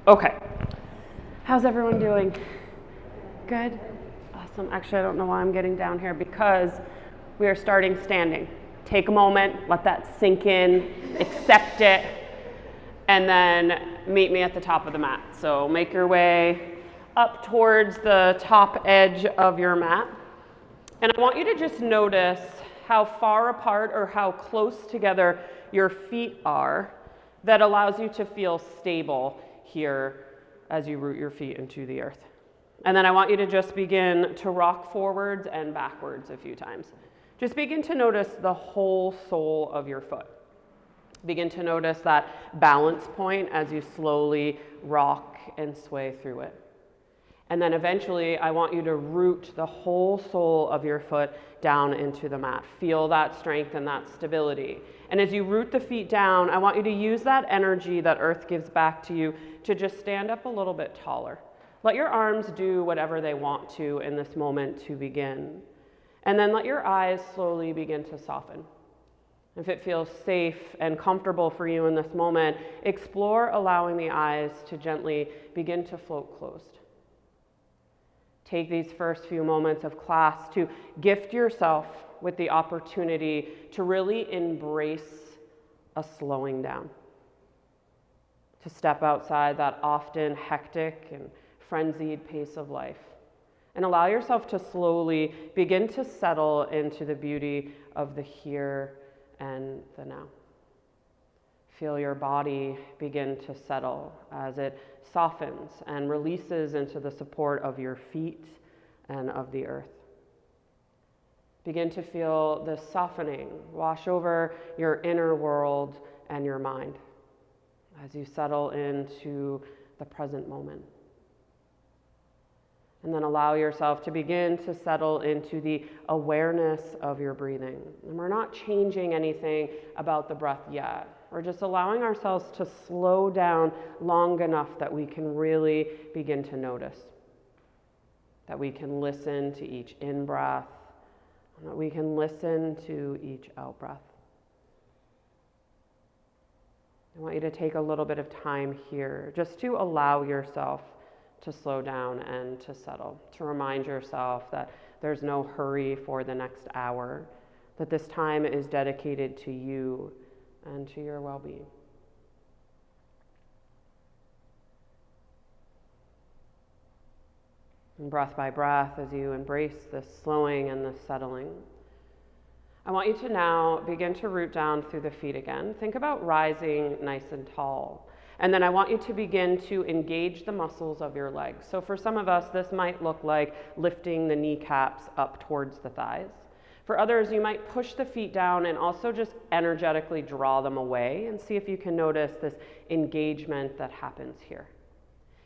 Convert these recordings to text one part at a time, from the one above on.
Okay. How's everyone doing? Good? Awesome. Actually, I don't know why I'm getting down here because we are starting standing. Take a moment, let that sink in, accept it, and then meet me at the top of the mat. So make your way up towards the top edge of your mat. And I want you to just notice how far apart or how close together your feet are. That allows you to feel stable here as you root your feet into the earth. And then I want you to just begin to rock forwards and backwards a few times. Just begin to notice the whole sole of your foot. Begin to notice that balance point as you slowly rock and sway through it. And then eventually I want you to root the whole sole of your foot down into the mat. Feel that strength and that stability. And as you root the feet down, I want you to use that energy that earth gives back to you to just stand up a little bit taller. Let your arms do whatever they want to in this moment to begin. And then let your eyes slowly begin to soften. If it feels safe and comfortable for you in this moment, explore allowing the eyes to gently begin to float closed. Take these first few moments of class to gift yourself with the opportunity to really embrace a slowing down. To step outside that often hectic and frenzied pace of life. And allow yourself to slowly begin to settle into the beauty of the here and the now. Feel your body begin to settle as it softens and releases into the support of your feet and of the earth. Begin to feel the softening wash over your inner world and your mind as you settle into the present moment. And then allow yourself to begin to settle into the awareness of your breathing. And we're not changing anything about the breath yet. We're just allowing ourselves to slow down long enough that we can really begin to notice. That we can listen to each in-breath, and that we can listen to each out-breath. I want you to take a little bit of time here just to allow yourself to slow down and to settle, to remind yourself that there's no hurry for the next hour, that this time is dedicated to you and to your well-being. And breath by breath, as you embrace this slowing and this settling, I want you to now begin to root down through the feet again. Think about rising nice and tall. And then I want you to begin to engage the muscles of your legs. So for some of us, this might look like lifting the kneecaps up towards the thighs. For others, you might push the feet down and also just energetically draw them away and see if you can notice this engagement that happens here.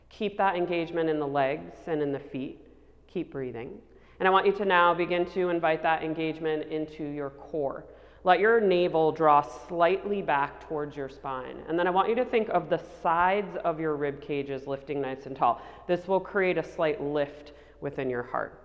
Keep that engagement in the legs and in the feet. Keep breathing. And I want you to now begin to invite that engagement into your core. Let your navel draw slightly back towards your spine. And then I want you to think of the sides of your rib cages lifting nice and tall. This will create a slight lift within your heart.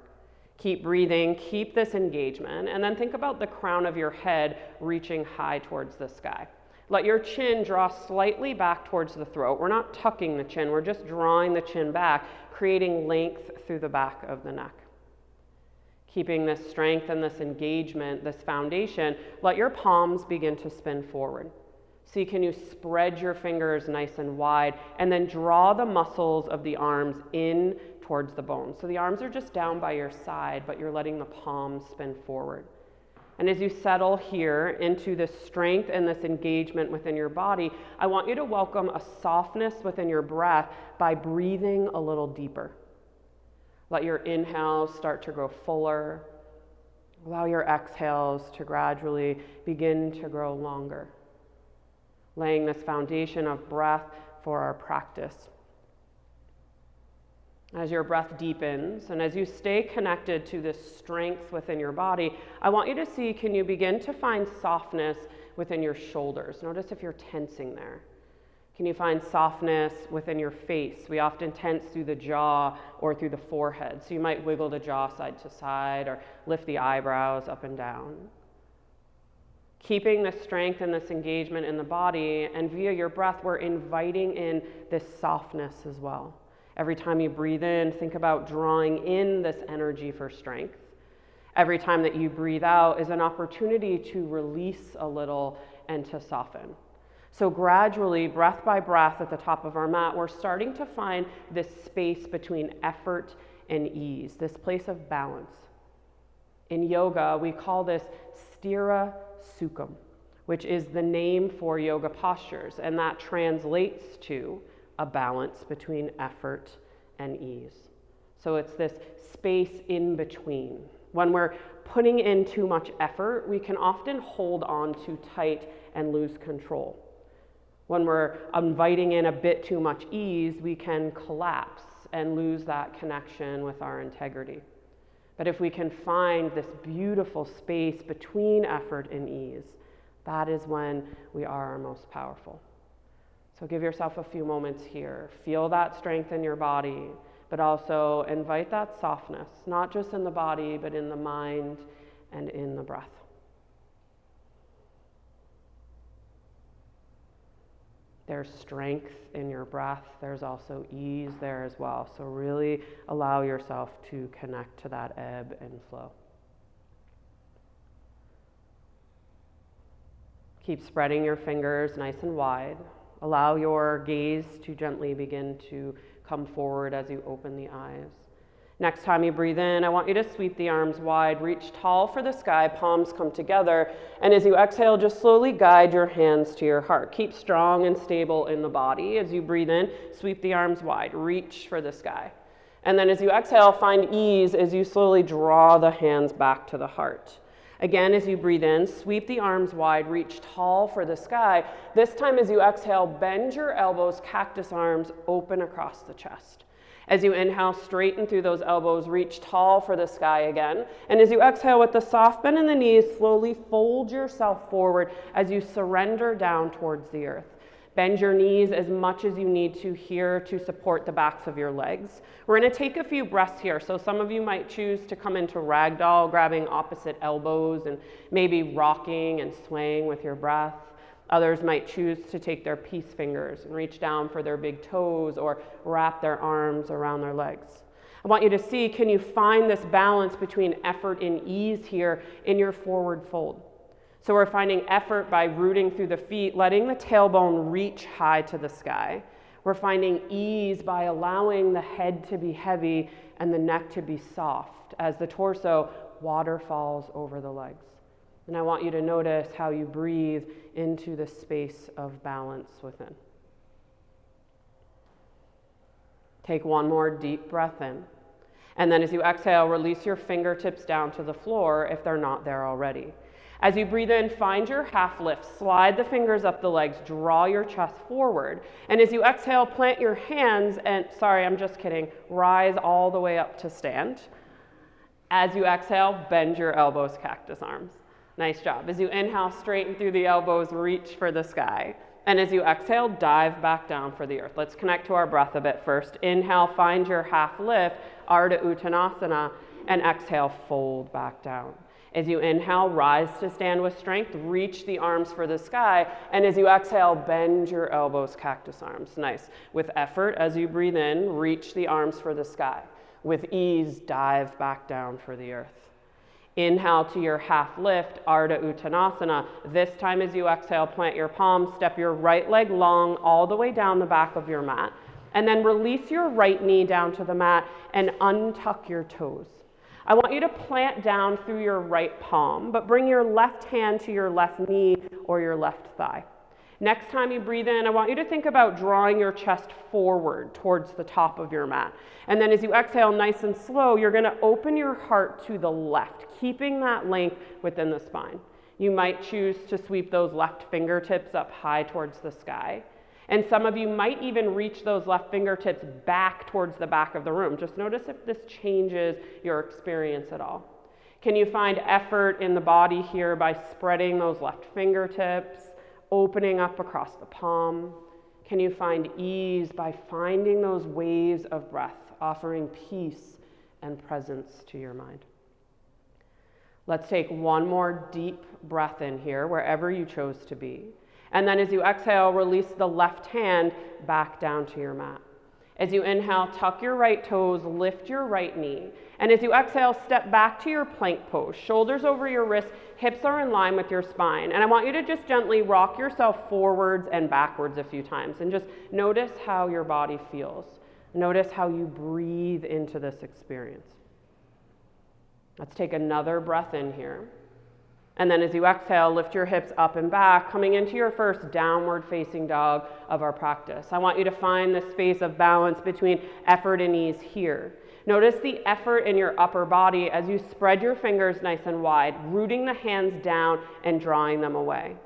Keep breathing, keep this engagement, and then think about the crown of your head reaching high towards the sky. Let your chin draw slightly back towards the throat. We're not tucking the chin, we're just drawing the chin back, creating length through the back of the neck. Keeping this strength and this engagement, this foundation, let your palms begin to spin forward. See, can you spread your fingers nice and wide and then draw the muscles of the arms in towards the bones. So the arms are just down by your side, but you're letting the palms spin forward. And as you settle here into this strength and this engagement within your body, I want you to welcome a softness within your breath by breathing a little deeper. Let your inhales start to grow fuller. Allow your exhales to gradually begin to grow longer. Laying this foundation of breath for our practice. As your breath deepens and as you stay connected to this strength within your body, I want you to see, can you begin to find softness within your shoulders? Notice if you're tensing there. Can you find softness within your face? We often tense through the jaw or through the forehead. So you might wiggle the jaw side to side or lift the eyebrows up and down. Keeping this strength and this engagement in the body, and via your breath, we're inviting in this softness as well. Every time you breathe in, think about drawing in this energy for strength. Every time that you breathe out is an opportunity to release a little and to soften. So gradually, breath by breath at the top of our mat, we're starting to find this space between effort and ease, this place of balance. In yoga, we call this stira Sukham, which is the name for yoga postures, and that translates to a balance between effort and ease. So it's this space in between. When we're putting in too much effort, we can often hold on too tight and lose control. When we're inviting in a bit too much ease, we can collapse and lose that connection with our integrity. But if we can find this beautiful space between effort and ease, that is when we are our most powerful. So give yourself a few moments here. Feel that strength in your body, but also invite that softness, not just in the body, but in the mind and in the breath. There's strength in your breath. There's also ease there as well. So really allow yourself to connect to that ebb and flow. Keep spreading your fingers nice and wide. Allow your gaze to gently begin to come forward as you open the eyes. Next time you breathe in, I want you to sweep the arms wide, reach tall for the sky, palms come together, and as you exhale, just slowly guide your hands to your heart. Keep strong and stable in the body. As you breathe in, sweep the arms wide, reach for the sky. And then as you exhale, find ease as you slowly draw the hands back to the heart. Again, as you breathe in, sweep the arms wide, reach tall for the sky. This time as you exhale, bend your elbows, cactus arms, open across the chest. As you inhale, straighten through those elbows, reach tall for the sky again. And as you exhale with the soft bend in the knees, slowly fold yourself forward as you surrender down towards the earth. Bend your knees as much as you need to here to support the backs of your legs. We're going to take a few breaths here. So some of you might choose to come into ragdoll, grabbing opposite elbows and maybe rocking and swaying with your breath. Others might choose to take their peace fingers and reach down for their big toes or wrap their arms around their legs. I want you to see, can you find this balance between effort and ease here in your forward fold? So we're finding effort by rooting through the feet, letting the tailbone reach high to the sky. We're finding ease by allowing the head to be heavy and the neck to be soft as the torso waterfalls over the legs. And I want you to notice how you breathe into the space of balance within. Take one more deep breath in. And then as you exhale, release your fingertips down to the floor if they're not there already. As you breathe in, find your half lift. Slide the fingers up the legs. Draw your chest forward. And as you exhale, plant your hands and, rise all the way up to stand. As you exhale, bend your elbows, cactus arms. Nice job. As you inhale, straighten through the elbows, reach for the sky. And as you exhale, dive back down for the earth. Let's connect to our breath a bit first. Inhale, find your half lift, Ardha Uttanasana, and exhale, fold back down. As you inhale, rise to stand with strength, reach the arms for the sky, and as you exhale, bend your elbows, cactus arms. Nice. With effort, as you breathe in, reach the arms for the sky. With ease, dive back down for the earth. Inhale to your half lift, Ardha Uttanasana. This time as you exhale, plant your palms, step your right leg long all the way down the back of your mat, and then release your right knee down to the mat and untuck your toes. I want you to plant down through your right palm, but bring your left hand to your left knee or your left thigh. Next time you breathe in, I want you to think about drawing your chest forward towards the top of your mat. And then as you exhale nice and slow, you're going to open your heart to the left, keeping that length within the spine. You might choose to sweep those left fingertips up high towards the sky. And some of you might even reach those left fingertips back towards the back of the room. Just notice if this changes your experience at all. Can you find effort in the body here by spreading those left fingertips, opening up across the palm? Can you find ease by finding those waves of breath, offering peace and presence to your mind? Let's take one more deep breath in here, wherever you chose to be. And then as you exhale, release the left hand back down to your mat. As you inhale, tuck your right toes, lift your right knee. And as you exhale, step back to your plank pose. Shoulders over your wrists, hips are in line with your spine. And I want you to just gently rock yourself forwards and backwards a few times. And just notice how your body feels. Notice how you breathe into this experience. Let's take another breath in here. And then as you exhale, lift your hips up and back, coming into your first downward facing dog of our practice. I want you to find this space of balance between effort and ease here. Notice the effort in your upper body as you spread your fingers nice and wide, rooting the hands down and drawing them away.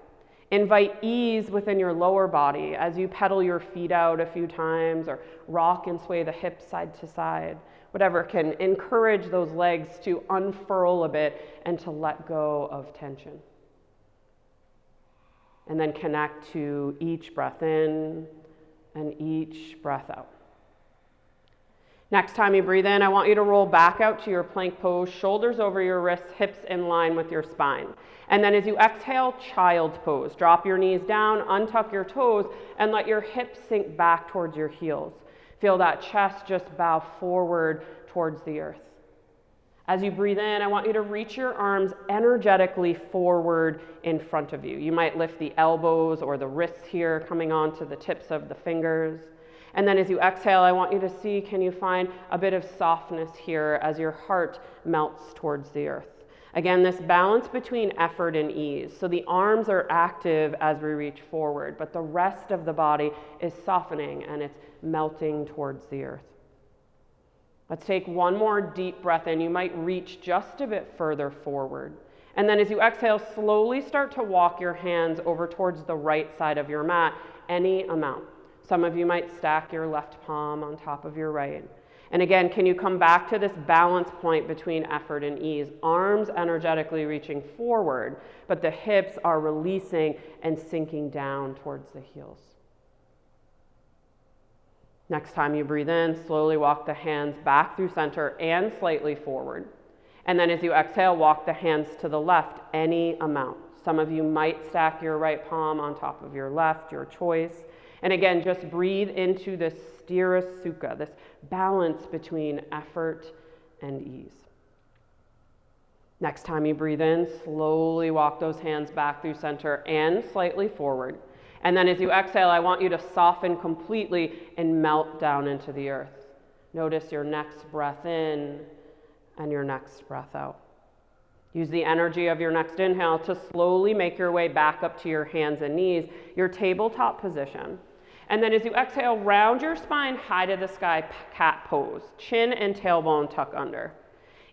Invite ease within your lower body as you pedal your feet out a few times or rock and sway the hips side to side. Whatever can encourage those legs to unfurl a bit and to let go of tension. And then connect to each breath in and each breath out. Next time you breathe in, I want you to roll back out to your plank pose, shoulders over your wrists, hips in line with your spine. And then as you exhale, child's pose. Drop your knees down, untuck your toes, and let your hips sink back towards your heels. Feel that chest just bow forward towards the earth. As you breathe in, I want you to reach your arms energetically forward in front of you. You might lift the elbows or the wrists here, coming onto the tips of the fingers. And then as you exhale, I want you to see, can you find a bit of softness here as your heart melts towards the earth? Again, this balance between effort and ease. So the arms are active as we reach forward, but the rest of the body is softening and it's melting towards the earth. Let's take one more deep breath in. You might reach just a bit further forward. And then as you exhale, slowly start to walk your hands over towards the right side of your mat, any amount. Some of you might stack your left palm on top of your right. And again, can you come back to this balance point between effort and ease? Arms energetically reaching forward, but the hips are releasing and sinking down towards the heels. Next time you breathe in, slowly walk the hands back through center and slightly forward. And then as you exhale, walk the hands to the left, any amount. Some of you might stack your right palm on top of your left, your choice. And again, just breathe into this sthira sukha, this balance between effort and ease. Next time you breathe in, slowly walk those hands back through center and slightly forward. And then as you exhale, I want you to soften completely and melt down into the earth. Notice your next breath in and your next breath out. Use the energy of your next inhale to slowly make your way back up to your hands and knees, your tabletop position. And then as you exhale, round your spine high to the sky, cat pose. Chin and tailbone tuck under.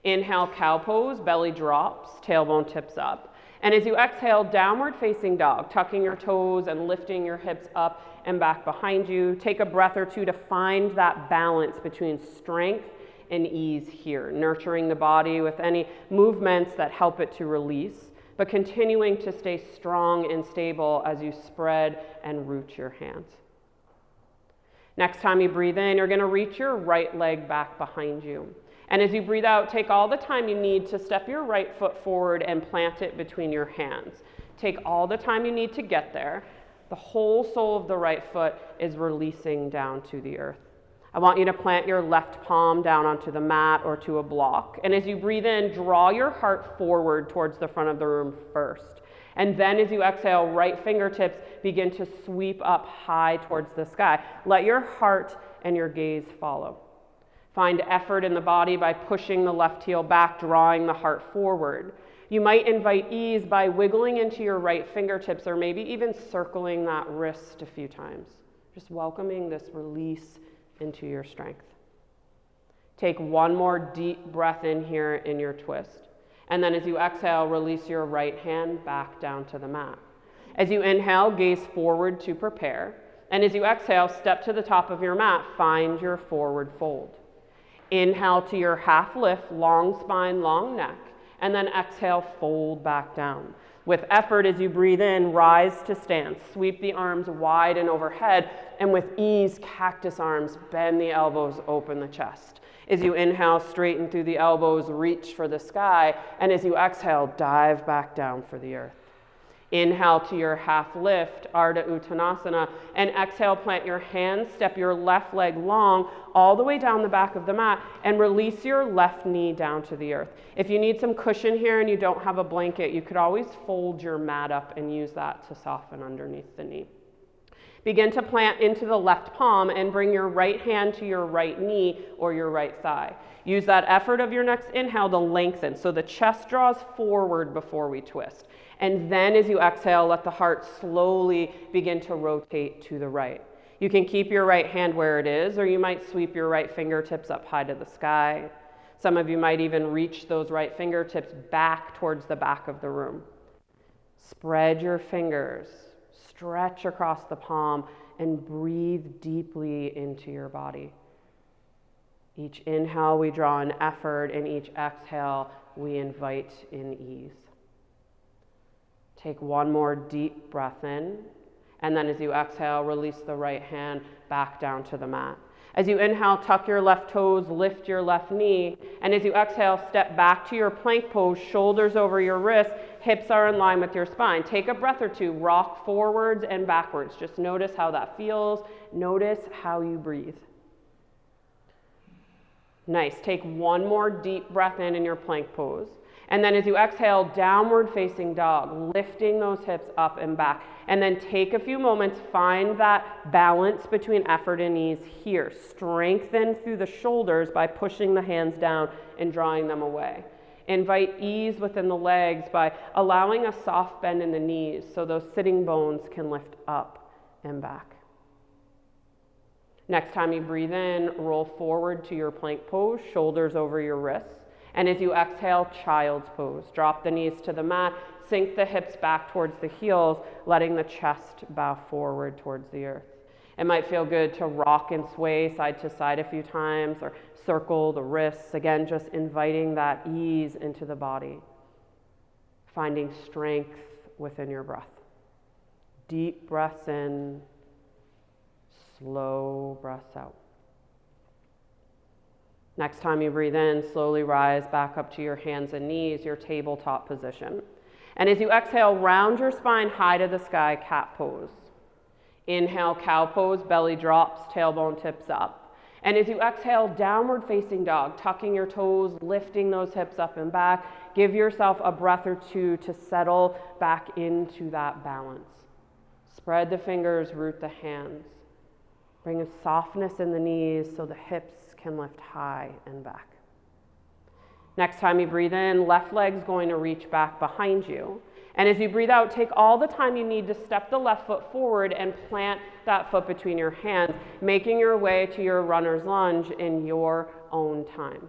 Inhale, cow pose, belly drops, tailbone tips up. And as you exhale, downward facing dog, tucking your toes and lifting your hips up and back behind you. Take a breath or two to find that balance between strength and ease here, nurturing the body with any movements that help it to release, but continuing to stay strong and stable as you spread and root your hands. Next time you breathe in, you're going to reach your right leg back behind you. And as you breathe out, take all the time you need to step your right foot forward and plant it between your hands. Take all the time you need to get there. The whole sole of the right foot is releasing down to the earth. I want you to plant your left palm down onto the mat or to a block. And as you breathe in, draw your heart forward towards the front of the room first. And then as you exhale, right fingertips begin to sweep up high towards the sky. Let your heart and your gaze follow. Find effort in the body by pushing the left heel back, drawing the heart forward. You might invite ease by wiggling into your right fingertips or maybe even circling that wrist a few times. Just welcoming this release into your strength. Take one more deep breath in here in your twist. And then as you exhale, release your right hand back down to the mat. As you inhale, gaze forward to prepare. And as you exhale, step to the top of your mat, find your forward fold. Inhale to your half lift, long spine, long neck. And then exhale, fold back down. With effort, as you breathe in, rise to stance. Sweep the arms wide and overhead. And with ease, cactus arms, bend the elbows, open the chest. As you inhale, straighten through the elbows, reach for the sky. And as you exhale, dive back down for the earth. Inhale to your half lift, Ardha Uttanasana, and exhale, plant your hands, step your left leg long all the way down the back of the mat, and release your left knee down to the earth. If you need some cushion here and you don't have a blanket, you could always fold your mat up and use that to soften underneath the knee. Begin to plant into the left palm and bring your right hand to your right knee or your right thigh. Use that effort of your next inhale to lengthen, so the chest draws forward before we twist. And then as you exhale, let the heart slowly begin to rotate to the right. You can keep your right hand where it is, or you might sweep your right fingertips up high to the sky. Some of you might even reach those right fingertips back towards the back of the room. Spread your fingers, stretch across the palm, and breathe deeply into your body. Each inhale, we draw an effort, and each exhale, we invite in ease. Take one more deep breath in, and then as you exhale, release the right hand back down to the mat. As you inhale, tuck your left toes, lift your left knee, and as you exhale, step back to your plank pose, shoulders over your wrists, hips are in line with your spine. Take a breath or two, rock forwards and backwards. Just notice how that feels. Notice how you breathe. Nice. Take one more deep breath in your plank pose. And then as you exhale, downward facing dog, lifting those hips up and back. And then take a few moments, find that balance between effort and ease here. Strengthen through the shoulders by pushing the hands down and drawing them away. Invite ease within the legs by allowing a soft bend in the knees so those sitting bones can lift up and back. Next time you breathe in, roll forward to your plank pose, shoulders over your wrists. And as you exhale, child's pose. Drop the knees to the mat, sink the hips back towards the heels, letting the chest bow forward towards the earth. It might feel good to rock and sway side to side a few times or circle the wrists. Again, just inviting that ease into the body. Finding strength within your breath. Deep breaths in, slow breaths out. Next time you breathe in, slowly rise back up to your hands and knees, your tabletop position. And as you exhale, round your spine high to the sky, cat pose. Inhale, cow pose, belly drops, tailbone tips up. And as you exhale, downward facing dog, tucking your toes, lifting those hips up and back. Give yourself a breath or two to settle back into that balance. Spread the fingers, root the hands. Bring a softness in the knees so the hips can lift high and back. Next time you breathe in, left leg's going to reach back behind you. And as you breathe out, take all the time you need to step the left foot forward and plant that foot between your hands, making your way to your runner's lunge in your own time.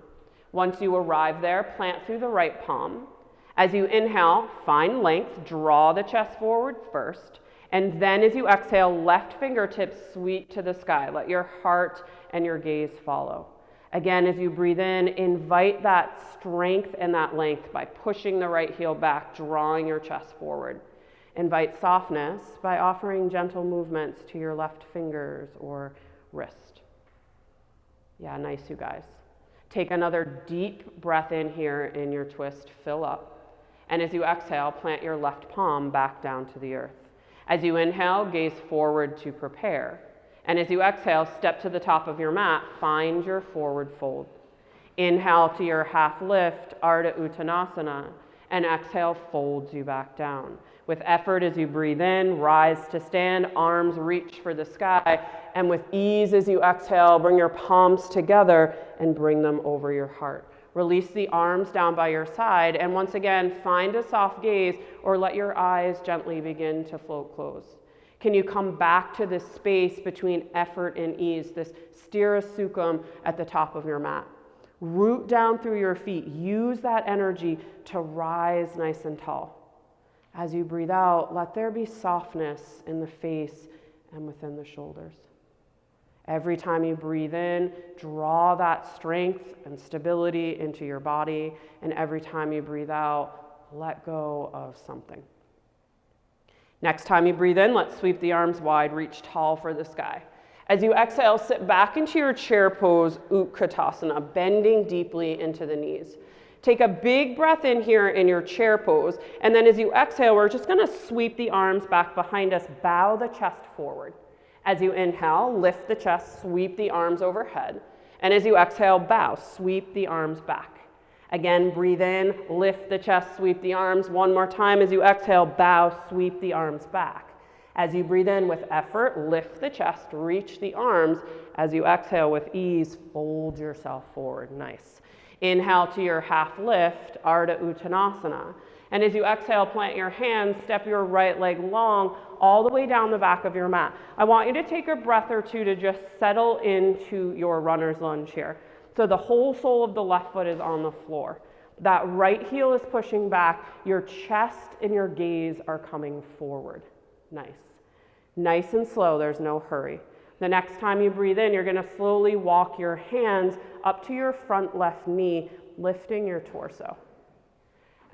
Once you arrive there, plant through the right palm. As you inhale, find length, draw the chest forward first. And then as you exhale, left fingertips sweep to the sky. Let your heart and your gaze follow. Again, as you breathe in, invite that strength and that length by pushing the right heel back, drawing your chest forward. Invite softness by offering gentle movements to your left fingers or wrist. Yeah, nice, you guys. Take another deep breath in here in your twist, fill up. And as you exhale, plant your left palm back down to the earth. As you inhale, gaze forward to prepare. And as you exhale, step to the top of your mat, find your forward fold. Inhale to your half lift, Ardha Uttanasana, and exhale folds you back down. With effort as you breathe in, rise to stand, arms reach for the sky, and with ease as you exhale, bring your palms together and bring them over your heart. Release the arms down by your side, and once again, find a soft gaze or let your eyes gently begin to float close. Can you come back to this space between effort and ease, this stira Sukham at the top of your mat? Root down through your feet. Use that energy to rise nice and tall. As you breathe out, let there be softness in the face and within the shoulders. Every time you breathe in, draw that strength and stability into your body. And every time you breathe out, let go of something. Next time you breathe in, let's sweep the arms wide, reach tall for the sky. As you exhale, sit back into your chair pose, Utkatasana, bending deeply into the knees. Take a big breath in here in your chair pose, and then as you exhale, we're just gonna sweep the arms back behind us, bow the chest forward. As you inhale, lift the chest, sweep the arms overhead, and as you exhale, bow, sweep the arms back. Again, breathe in, lift the chest, sweep the arms. One more time, as you exhale, bow, sweep the arms back. As you breathe in with effort, lift the chest, reach the arms. As you exhale with ease, fold yourself forward. Nice. Inhale to your half lift, Ardha Uttanasana. And as you exhale, plant your hands, step your right leg long, all the way down the back of your mat. I want you to take a breath or two to just settle into your runner's lunge here. So the whole sole of the left foot is on the floor. That right heel is pushing back. Your chest and your gaze are coming forward. Nice. Nice and slow, there's no hurry. The next time you breathe in, you're gonna slowly walk your hands up to your front left knee, lifting your torso.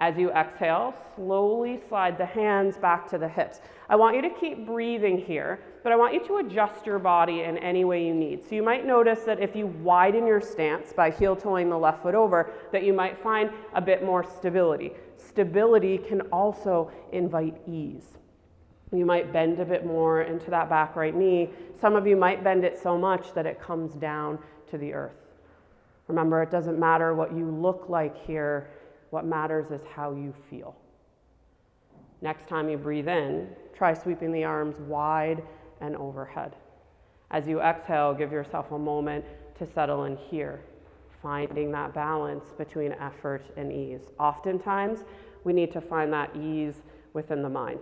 As you exhale, slowly slide the hands back to the hips. I want you to keep breathing here, but I want you to adjust your body in any way you need. So you might notice that if you widen your stance by heel-toeing the left foot over, that you might find a bit more stability. Stability can also invite ease. You might bend a bit more into that back right knee. Some of you might bend it so much that it comes down to the earth. Remember, it doesn't matter what you look like here. What matters is how you feel. Next time you breathe in, try sweeping the arms wide and overhead. As you exhale, give yourself a moment to settle in here, finding that balance between effort and ease. Oftentimes, we need to find that ease within the mind.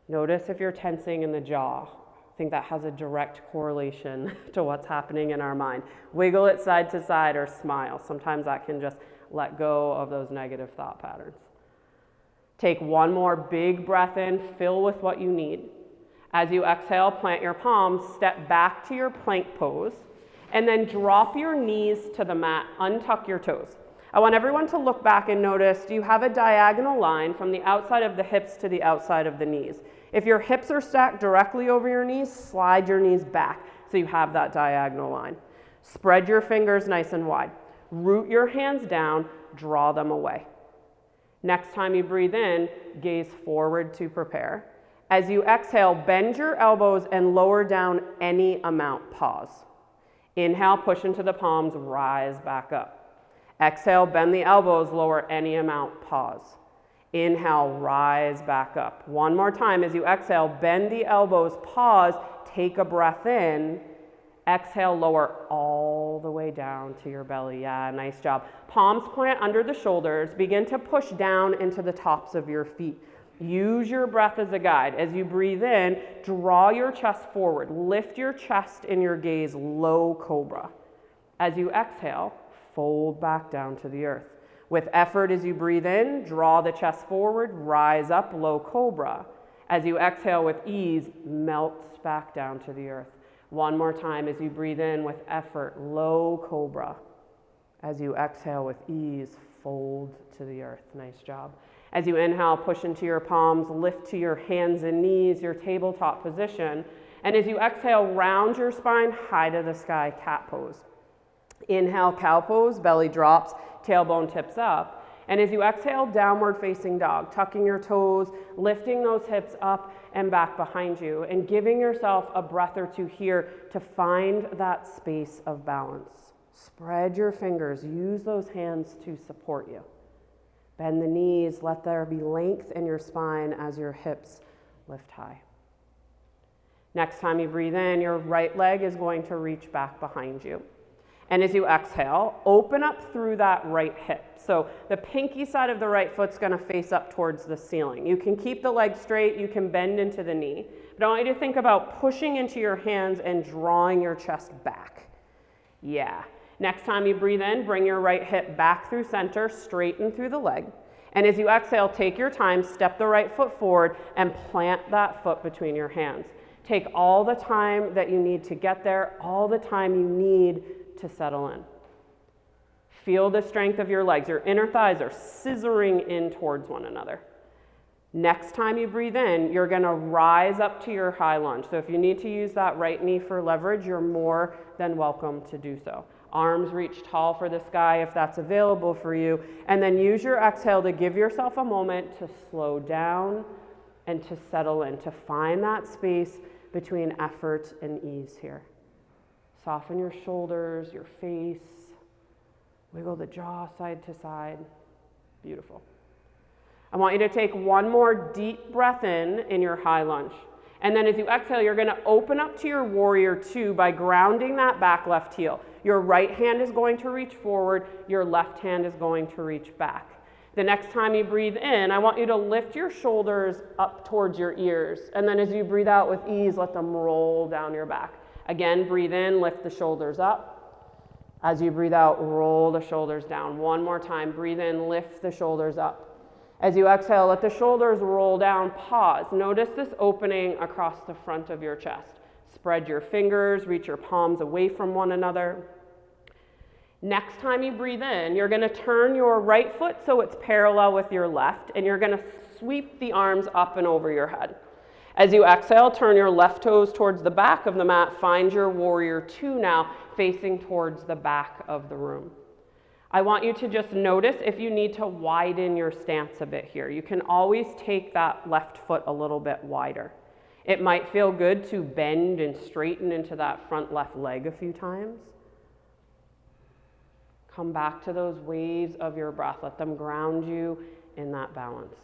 Notice if you're tensing in the jaw. I think that has a direct correlation to what's happening in our mind. Wiggle it side to side or smile. Sometimes that can just let go of those negative thought patterns. Take one more big breath in, fill with what you need. As you exhale, plant your palms, step back to your plank pose, and then drop your knees to the mat, untuck your toes. I want everyone to look back and notice, do you have a diagonal line from the outside of the hips to the outside of the knees? If your hips are stacked directly over your knees, slide your knees back so you have that diagonal line. Spread your fingers nice and wide. Root your hands down, draw them away. Next time you breathe in, gaze forward to prepare. As you exhale, bend your elbows and lower down any amount, pause. Inhale, push into the palms, rise back up. Exhale, bend the elbows, lower any amount, pause. Inhale, rise back up. One more time as you exhale, bend the elbows, pause, take a breath in. Exhale, lower all the way down to your belly. Yeah, nice job. Palms plant under the shoulders. Begin to push down into the tops of your feet. Use your breath as a guide. As you breathe in, draw your chest forward. Lift your chest in your gaze, low cobra. As you exhale, fold back down to the earth. With effort as you breathe in, draw the chest forward, rise up, low cobra. As you exhale with ease, melts back down to the earth. One more time as you breathe in with effort, low cobra. As you exhale with ease, fold to the earth. Nice job. As you inhale, push into your palms, lift to your hands and knees, your tabletop position. And as you exhale, round your spine, high to the sky, cat pose. Inhale, cow pose, belly drops, tailbone tips up. And as you exhale, downward facing dog, tucking your toes, lifting those hips up and back behind you, and giving yourself a breath or two here to find that space of balance. Spread your fingers, use those hands to support you. Bend the knees, let there be length in your spine as your hips lift high. Next time you breathe in, your right leg is going to reach back behind you. And as you exhale, open up through that right hip. So the pinky side of the right foot's gonna face up towards the ceiling. You can keep the leg straight, you can bend into the knee. But I want you to think about pushing into your hands and drawing your chest back. Yeah. Next time you breathe in, bring your right hip back through center, straighten through the leg. And as you exhale, take your time, step the right foot forward and plant that foot between your hands. Take all the time that you need to get there, all the time you need to settle in. Feel the strength of your legs. Your inner thighs are scissoring in towards one another. Next time you breathe in, you're going to rise up to your high lunge. So if you need to use that right knee for leverage, you're more than welcome to do so. Arms reach tall for the sky if that's available for you. And then use your exhale to give yourself a moment to slow down and to settle in, to find that space between effort and ease here. Soften your shoulders, your face. Wiggle the jaw side to side. Beautiful. I want you to take one more deep breath in your high lunge. And then as you exhale, you're going to open up to your warrior two by grounding that back left heel. Your right hand is going to reach forward. Your left hand is going to reach back. The next time you breathe in, I want you to lift your shoulders up towards your ears. And then as you breathe out with ease, let them roll down your back. Again, breathe in, lift the shoulders up. As you breathe out, roll the shoulders down. One more time, breathe in, lift the shoulders up. As you exhale, let the shoulders roll down, pause. Notice this opening across the front of your chest. Spread your fingers, reach your palms away from one another. Next time you breathe in, you're going to turn your right foot so it's parallel with your left, and you're going to sweep the arms up and over your head. As you exhale, turn your left toes towards the back of the mat. Find your warrior two now, facing towards the back of the room. I want you to just notice if you need to widen your stance a bit here. You can always take that left foot a little bit wider. It might feel good to bend and straighten into that front left leg a few times. Come back to those waves of your breath. Let them ground you in that balance.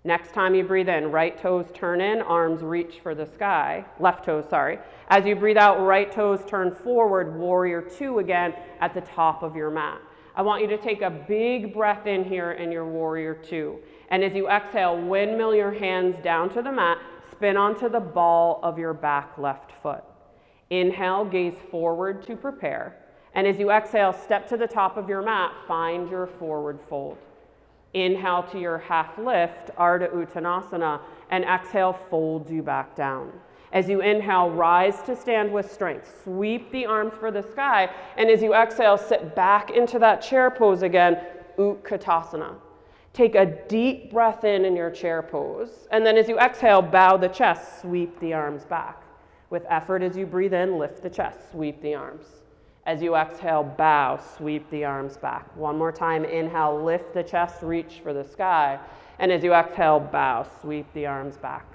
Next time you breathe in, right toes turn in, arms reach for the sky. Left toes, sorry. As you breathe out, right toes turn forward, warrior two again at the top of your mat. I want you to take a big breath in here in your warrior two. And as you exhale, windmill your hands down to the mat, spin onto the ball of your back left foot. Inhale, gaze forward to prepare. And as you exhale, step to the top of your mat, find your forward fold. Inhale to your half lift, Ardha Uttanasana, and exhale, fold you back down. As you inhale, rise to stand with strength. Sweep the arms for the sky, and as you exhale, sit back into that chair pose again, Utkatasana. Take a deep breath in your chair pose, and then as you exhale, bow the chest, sweep the arms back. With effort, as you breathe in, lift the chest, sweep the arms. As you exhale, bow, sweep the arms back. One more time, inhale, lift the chest, reach for the sky. And as you exhale, bow, sweep the arms back.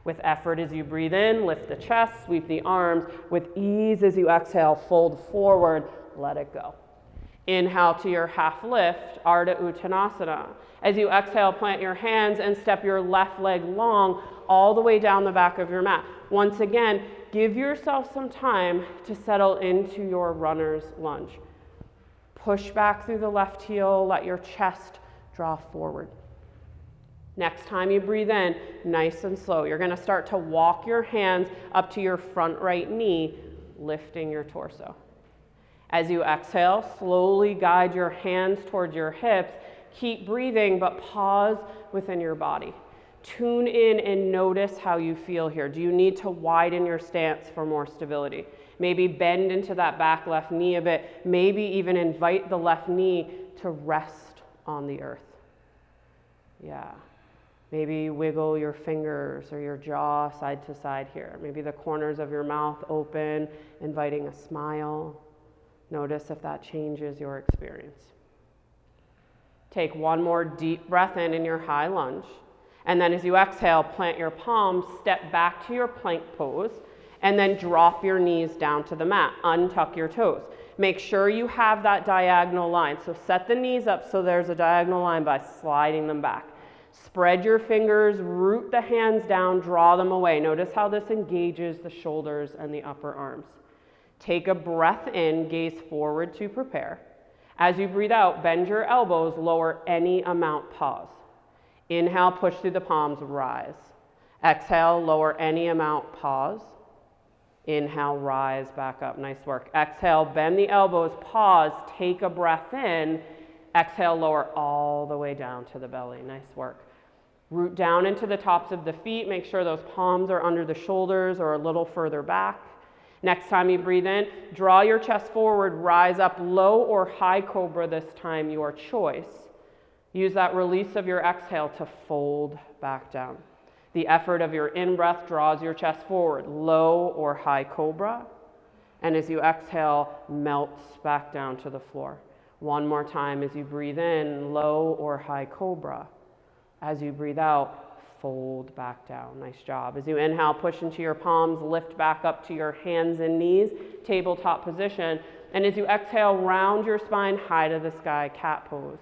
With effort, as you breathe in, lift the chest, sweep the arms. With ease, as you exhale, fold forward, let it go. Inhale to your half lift, Ardha Uttanasana. As you exhale, plant your hands and step your left leg long all the way down the back of your mat. Once again, give yourself some time to settle into your runner's lunge. Push back through the left heel, let your chest draw forward. Next time you breathe in, nice and slow, you're going to start to walk your hands up to your front right knee, lifting your torso. As you exhale, slowly guide your hands towards your hips. Keep breathing, but pause within your body. Tune in and notice how you feel here. Do you need to widen your stance for more stability? Maybe bend into that back left knee a bit. Maybe even invite the left knee to rest on the earth. Yeah. Maybe wiggle your fingers or your jaw side to side here. Maybe the corners of your mouth open, inviting a smile. Notice if that changes your experience. Take one more deep breath in your high lunge. And then as you exhale, plant your palms, step back to your plank pose, and then drop your knees down to the mat. Untuck your toes. Make sure you have that diagonal line. So set the knees up so there's a diagonal line by sliding them back. Spread your fingers, root the hands down, draw them away. Notice how this engages the shoulders and the upper arms. Take a breath in, gaze forward to prepare. As you breathe out, bend your elbows, lower any amount, pause. Inhale, push through the palms, rise. Exhale, lower any amount, pause. Inhale, rise back up, nice work. Exhale, bend the elbows, pause, take a breath in. Exhale, lower all the way down to the belly, nice work. Root down into the tops of the feet, make sure those palms are under the shoulders or a little further back. Next time you breathe in, draw your chest forward, rise up, low or high cobra this time, your choice. Use that release of your exhale to fold back down. The effort of your in-breath draws your chest forward, low or high cobra. And as you exhale, melts back down to the floor. One more time as you breathe in, low or high cobra. As you breathe out, fold back down. Nice job. As you inhale, push into your palms, lift back up to your hands and knees, tabletop position. And as you exhale, round your spine high to the sky, cat pose.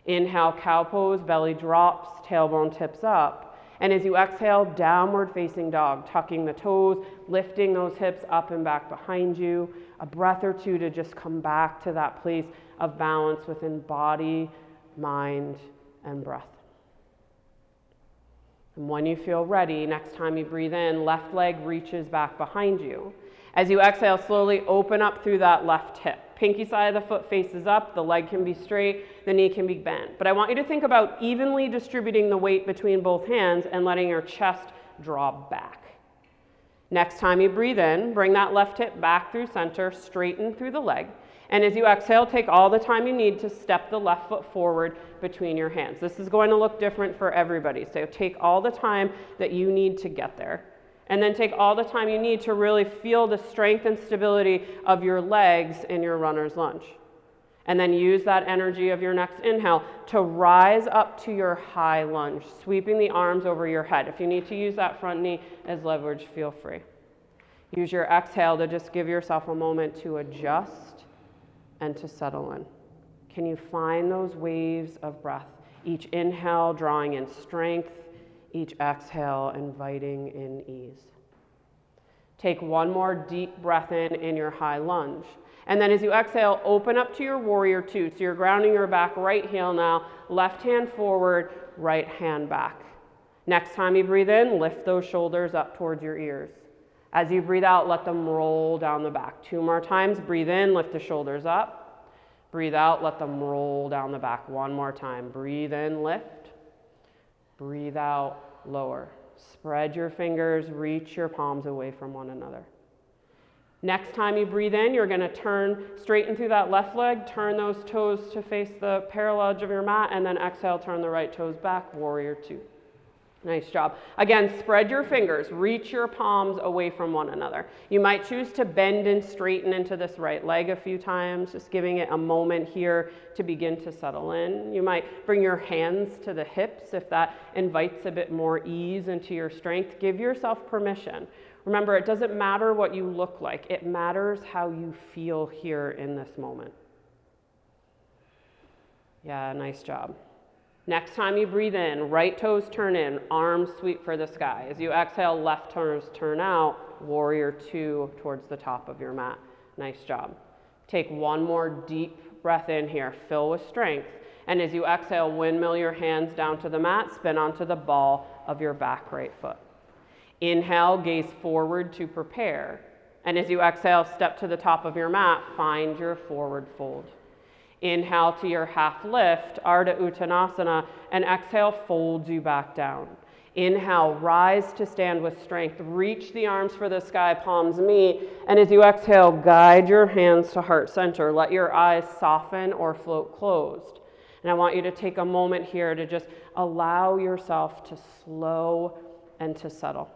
Inhale, cow pose, belly drops, tailbone tips up. And as you exhale, downward facing dog, tucking the toes, lifting those hips up and back behind you. A breath or two to just come back to that place of balance within body, mind, and breath. And when you feel ready, next time you breathe in, left leg reaches back behind you. As you exhale, slowly open up through that left hip. Pinky side of the foot faces up, the leg can be straight, the knee can be bent. But I want you to think about evenly distributing the weight between both hands and letting your chest drop back. Next time you breathe in, bring that left hip back through center, straighten through the leg. And as you exhale, take all the time you need to step the left foot forward between your hands. This is going to look different for everybody, so take all the time that you need to get there. And then take all the time you need to really feel the strength and stability of your legs in your runner's lunge. And then use that energy of your next inhale to rise up to your high lunge, sweeping the arms over your head. If you need to use that front knee as leverage, feel free. Use your exhale to just give yourself a moment to adjust and to settle in. Can you find those waves of breath? Each inhale drawing in strength, each exhale inviting in ease. Take one more deep breath in your high lunge. And then as you exhale, open up to your warrior two. So you're grounding your back, right heel now, left hand forward, right hand back. Next time you breathe in, lift those shoulders up towards your ears. As you breathe out, let them roll down the back. 2 more times, breathe in, lift the shoulders up. Breathe out, let them roll down the back. 1 more time, breathe in, lift. Breathe out, lower. Spread your fingers, reach your palms away from one another. Next time you breathe in, you're going to turn, straighten through that left leg, turn those toes to face the parallel edge of your mat, and then exhale, turn the right toes back, warrior two. Nice job. Again, spread your fingers, reach your palms away from one another. You might choose to bend and straighten into this right leg a few times, just giving it a moment here to begin to settle in. You might bring your hands to the hips if that invites a bit more ease into your strength. Give yourself permission. Remember, it doesn't matter what you look like. It matters how you feel here in this moment. Yeah, nice job. Next time you breathe in, right toes turn in, arms sweep for the sky. As you exhale, left toes turn out, warrior two towards the top of your mat. Nice job. Take one more deep breath in here, fill with strength. And as you exhale, windmill your hands down to the mat, spin onto the ball of your back right foot. Inhale, gaze forward to prepare. And as you exhale, step to the top of your mat, find your forward fold. Inhale to your half lift, Ardha Uttanasana, and exhale, folds you back down. Inhale, rise to stand with strength. Reach the arms for the sky, palms meet. And as you exhale, guide your hands to heart center. Let your eyes soften or float closed. And I want you to take a moment here to just allow yourself to slow and to settle.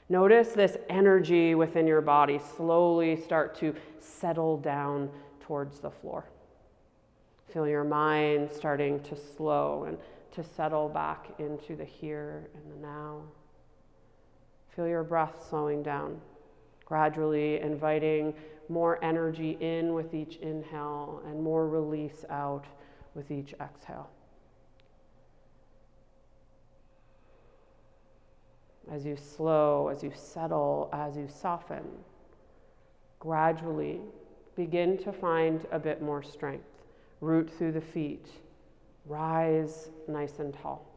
Notice this energy within your body slowly start to settle down towards the floor. Feel your mind starting to slow and to settle back into the here and the now. Feel your breath slowing down, gradually inviting more energy in with each inhale and more release out with each exhale. As you slow, as you settle, as you soften, gradually begin to find a bit more strength. Root through the feet, rise nice and tall.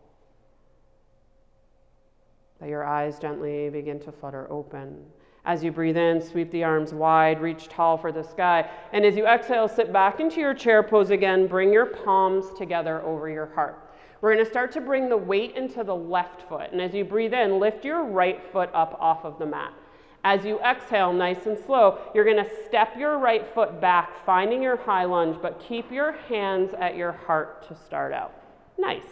Let your eyes gently begin to flutter open. As you breathe in, sweep the arms wide, reach tall for the sky. And as you exhale, sit back into your chair pose again. Bring your palms together over your heart. We're going to start to bring the weight into the left foot. And as you breathe in, lift your right foot up off of the mat. As you exhale, nice and slow, you're going to step your right foot back, finding your high lunge, but keep your hands at your heart to start out. Nice.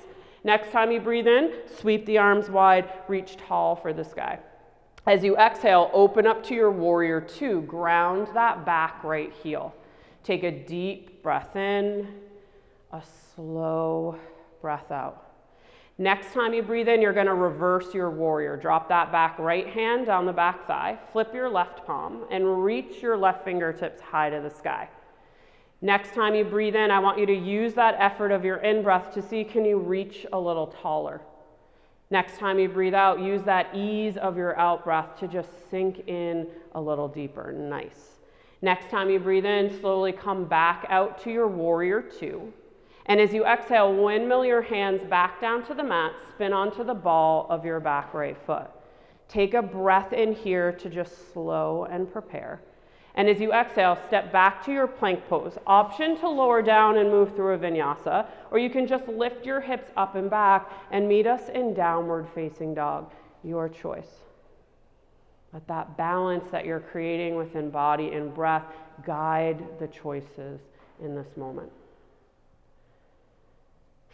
Next time you breathe in, sweep the arms wide, reach tall for the sky. As you exhale, open up to your warrior two. Ground that back right heel. Take a deep breath in, a slow breath out. Next time you breathe in, you're going to reverse your warrior. Drop that back right hand down the back thigh, flip your left palm, and reach your left fingertips high to the sky. Next time you breathe in, I want you to use that effort of your in-breath to see, can you reach a little taller? Next time you breathe out, use that ease of your out-breath to just sink in a little deeper. Nice. Next time you breathe in, slowly come back out to your warrior two. And as you exhale, windmill your hands back down to the mat, spin onto the ball of your back right foot. Take a breath in here to just slow and prepare. And as you exhale, step back to your plank pose. Option to lower down and move through a vinyasa, or you can just lift your hips up and back and meet us in downward facing dog. Your choice. Let that balance that you're creating within body and breath guide the choices in this moment.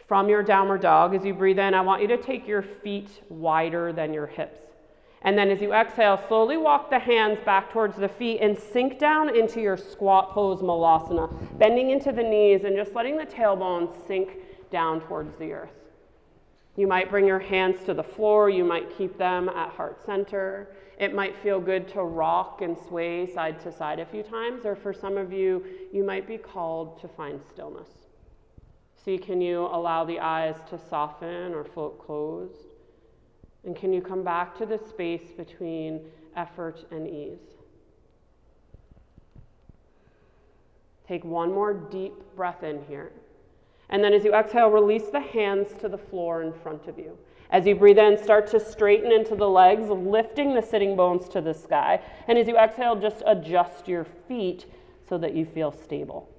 From your downward dog, as you breathe in, I want you to take your feet wider than your hips. And then as you exhale, slowly walk the hands back towards the feet and sink down into your squat pose malasana, bending into the knees and just letting the tailbone sink down towards the earth. You might bring your hands to the floor. You might keep them at heart center. It might feel good to rock and sway side to side a few times, or for some of you, you might be called to find stillness. See, can you allow the eyes to soften or float closed? And can you come back to the space between effort and ease? Take one more deep breath in here. And then as you exhale, release the hands to the floor in front of you. As you breathe in, start to straighten into the legs, lifting the sitting bones to the sky. And as you exhale, just adjust your feet so that you feel stable.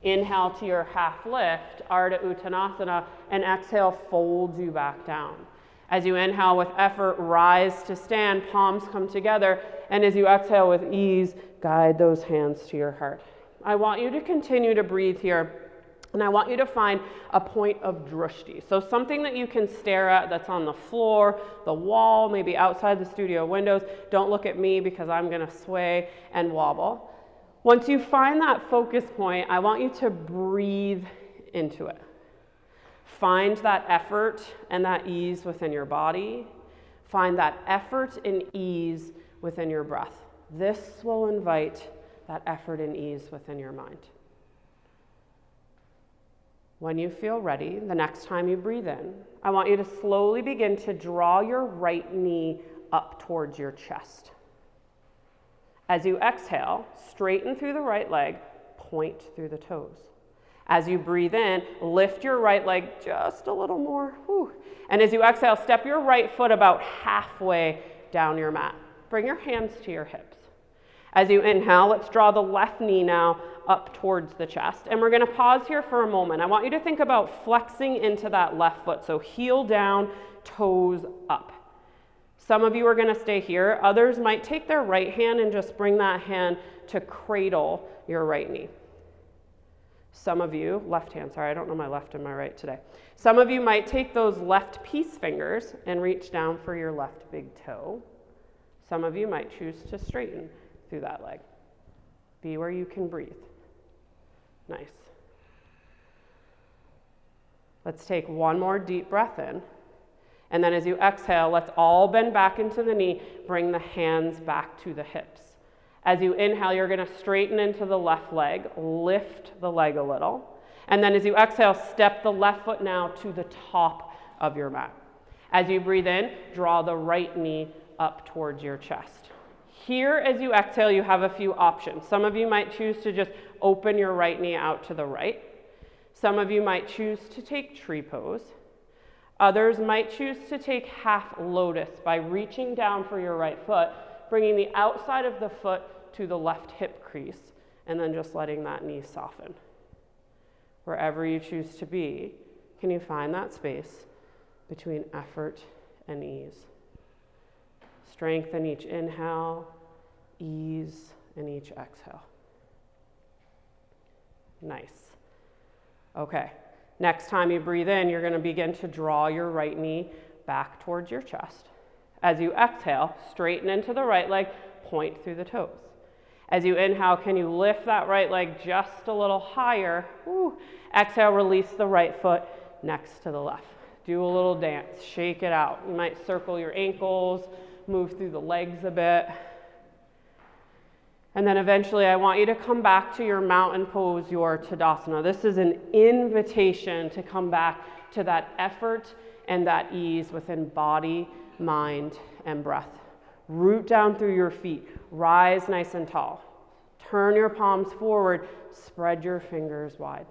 Inhale to your half lift, Ardha Uttanasana, and exhale, folds you back down. As you inhale with effort, rise to stand, palms come together, and as you exhale with ease, guide those hands to your heart. I want you to continue to breathe here, and I want you to find a point of drushti. So something that you can stare at that's on the floor, the wall, maybe outside the studio windows. Don't look at me because I'm going to sway and wobble. Once you find that focus point, I want you to breathe into it. Find that effort and that ease within your body. Find that effort and ease within your breath. This will invite that effort and ease within your mind. When you feel ready, the next time you breathe in, I want you to slowly begin to draw your right knee up towards your chest. As you exhale, straighten through the right leg, point through the toes. As you breathe in, lift your right leg just a little more. Whew. And as you exhale, step your right foot about halfway down your mat. Bring your hands to your hips. As you inhale, let's draw the left knee now up towards the chest. And we're going to pause here for a moment. I want you to think about flexing into that left foot. So heel down, toes up. Some of you are going to stay here. Others might take their right hand and just bring that hand to cradle your right knee. Some of you, left hand, sorry, I don't know my left and my right today. Some of you might take those left peace fingers and reach down for your left big toe. Some of you might choose to straighten through that leg. Be where you can breathe. Nice. Let's take one more deep breath in. And then as you exhale, let's all bend back into the knee, bring the hands back to the hips. As you inhale, you're going to straighten into the left leg, lift the leg a little. And then as you exhale, step the left foot now to the top of your mat. As you breathe in, draw the right knee up towards your chest. Here, as you exhale, you have a few options. Some of you might choose to just open your right knee out to the right. Some of you might choose to take tree pose. Others might choose to take half lotus by reaching down for your right foot, bringing the outside of the foot to the left hip crease, and then just letting that knee soften. Wherever you choose to be, can you find that space between effort and ease? Strength in each inhale, ease in each exhale. Nice. Okay. Next time you breathe in, you're going to begin to draw your right knee back towards your chest. As you exhale, straighten into the right leg, point through the toes. As you inhale, can you lift that right leg just a little higher? Woo. Exhale, release the right foot next to the left. Do a little dance, shake it out. You might circle your ankles, move through the legs a bit. And then eventually I want you to come back to your mountain pose, your Tadasana. This is an invitation to come back to that effort and that ease within body, mind, and breath. Root down through your feet. Rise nice and tall. Turn your palms forward. Spread your fingers wide.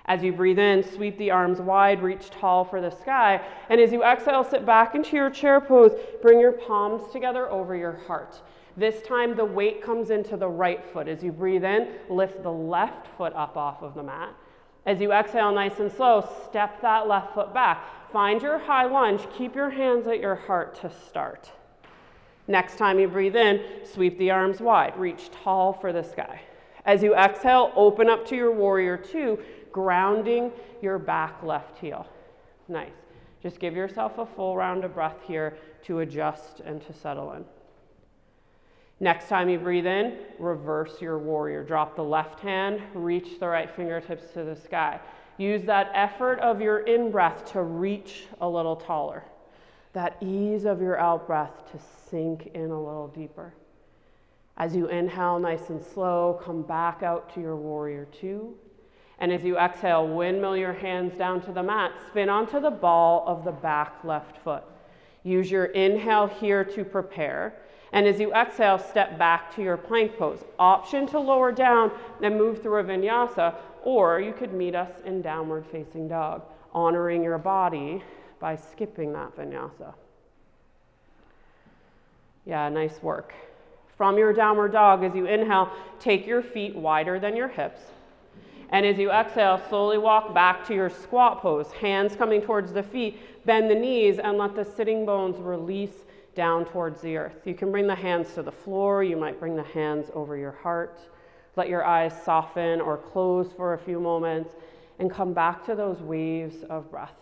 As you breathe in, sweep the arms wide, reach tall for the sky. And as you exhale, sit back into your chair pose. Bring your palms together over your heart. This time the weight comes into the right foot. As you breathe in, lift the left foot up off of the mat. As you exhale nice and slow, step that left foot back. Find your high lunge. Keep your hands at your heart to start. Next time you breathe in, sweep the arms wide. Reach tall for the sky. As you exhale, open up to your warrior two, grounding your back left heel. Nice. Just give yourself a full round of breath here to adjust and to settle in. Next time you breathe in, reverse your warrior. Drop the left hand, reach the right fingertips to the sky. Use that effort of your in-breath to reach a little taller. That ease of your out-breath to sink in a little deeper. As you inhale nice and slow, come back out to your warrior two. And as you exhale, windmill your hands down to the mat, spin onto the ball of the back left foot. Use your inhale here to prepare. And as you exhale, step back to your plank pose. Option to lower down and move through a vinyasa, or you could meet us in downward facing dog, honoring your body by skipping that vinyasa. Yeah, nice work. From your downward dog, as you inhale, take your feet wider than your hips. And as you exhale, slowly walk back to your squat pose, hands coming towards the feet, bend the knees, and let the sitting bones release down towards the earth. You can bring the hands to the floor. You might bring the hands over your heart. Let your eyes soften or close for a few moments and come back to those waves of breath.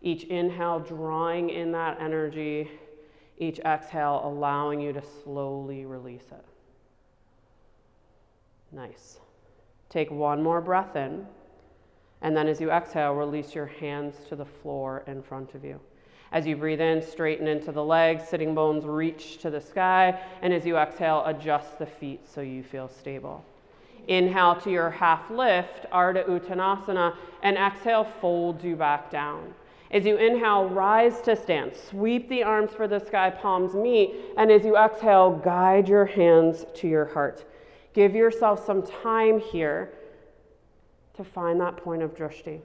Each inhale drawing in that energy, each exhale allowing you to slowly release it. Nice. Take one more breath in, and then as you exhale, release your hands to the floor in front of you. As you breathe in, straighten into the legs, sitting bones reach to the sky, and as you exhale, adjust the feet so you feel stable. Inhale to your half lift, Ardha Uttanasana, and exhale, folds you back down. As you inhale, rise to stand. Sweep the arms for the sky, palms meet, and as you exhale, guide your hands to your heart. Give yourself some time here to find that point of drishti.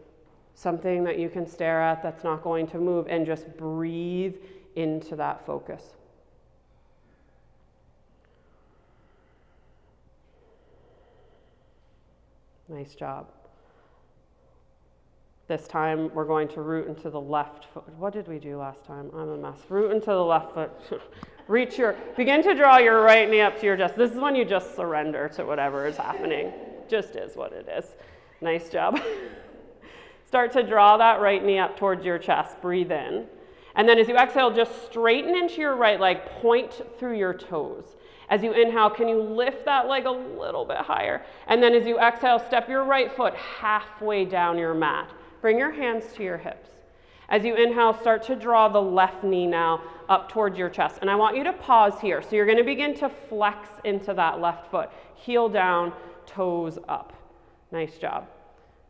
Something that you can stare at that's not going to move, and just breathe into that focus. Nice job. This time we're going to root into the left foot. What did we do last time? I'm a mess. Root into the left foot. Begin to draw your right knee up to your chest. This is when you just surrender to whatever is happening. Just is what it is. Nice job. Start to draw that right knee up towards your chest. Breathe in. And then as you exhale, just straighten into your right leg. Point through your toes. As you inhale, can you lift that leg a little bit higher? And then as you exhale, step your right foot halfway down your mat. Bring your hands to your hips. As you inhale, start to draw the left knee now up towards your chest. And I want you to pause here. So you're going to begin to flex into that left foot. Heel down, toes up. Nice job.